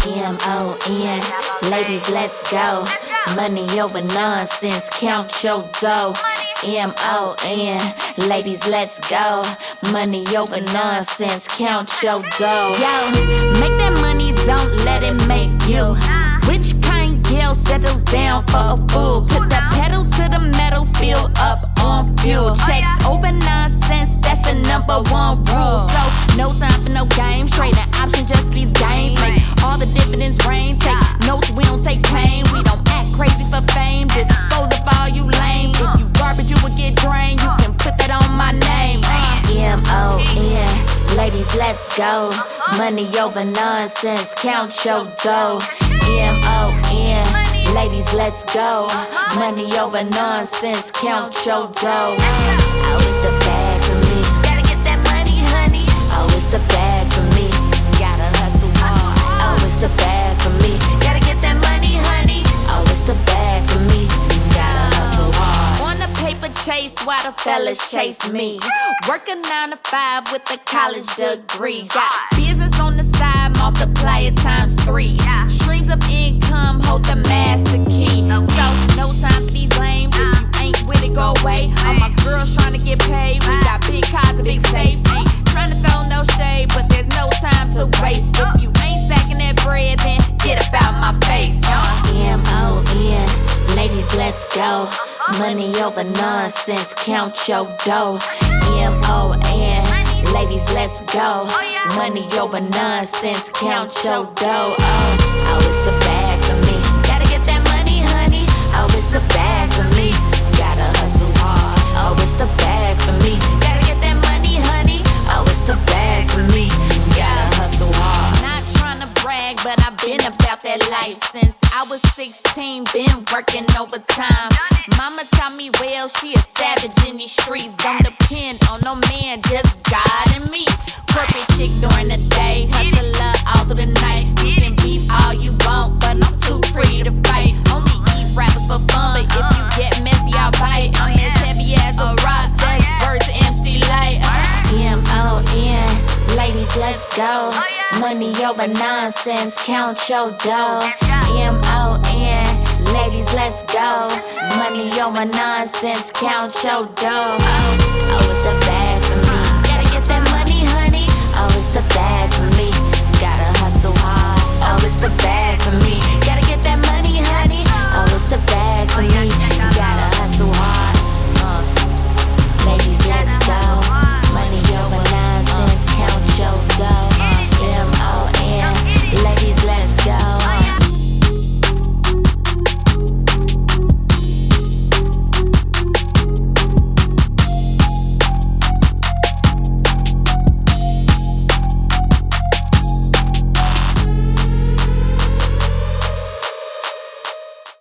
M-O-N, ladies, let's go. Money over nonsense, count your dough. M-O-N, ladies, let's go. Money over nonsense, count your dough. Yo, make that money, don't let it make you. Which kind girl settles down for a fool? Put that pedal to the metal, fill up on fuel. Checks over nonsense, that's the #1 rule. So, no time for no games, trading options just for these games. Make all the dividends rain, take notes, we don't take pain. We don't act crazy for fame, dispose of all you lame. If you garbage, you will get drained, you can put that on my name. M-O-N, ladies, let's go. Money over nonsense, count your dough. M-O-N, ladies, let's go. Money over nonsense, count your dough. Oh, it's the bag for me. Gotta get that money, honey. Oh, it's the bag for me. Gotta hustle hard. Oh, it's the bag for me. Gotta get that money, honey. Oh, it's the bag for me. Gotta hustle hard. On a paper chase while the fellas chase me. Work a 9 to 5 with a college degree. Got business on the side, multiply it ×3. Streams of income, hold the master key. So, no time for these lames. If you ain't with it, go away. All my girls trying to get paid. We got big cars and big safes. Ain't trying to throw no shade, but there's no time to waste. If you ain't stacking that bread, then get up out my face. M-O-N, ladies, let's go. Money over nonsense, count your dough. M-O-N, ladies, let's go. Money over nonsense, count your dough. Oh, it's the bag for me. Gotta get that money, honey. Oh, it's the bag for me. Gotta hustle hard. Oh, it's the bag for me. Gotta get that money, honey. Oh, it's the bag for me. Gotta hustle hard. Not trying to brag, but I've been about that life since I was 16. Been working overtime. Mama taught me well, she a savage in these streets. Don't depend on no man, just God and me. Corporate chick during the day, hustler all through the night. You can beef all you want, but I'm too pretty to fight. Only eat rappers for fun, but if you get messy, I'll bite. I'm as heavy as a rock, that's words of MC Light. M-O-N, ladies, let's go. Money over nonsense, count your dough. M-O-N, ladies, let's go. Money over nonsense, count your dough. Oh, it's the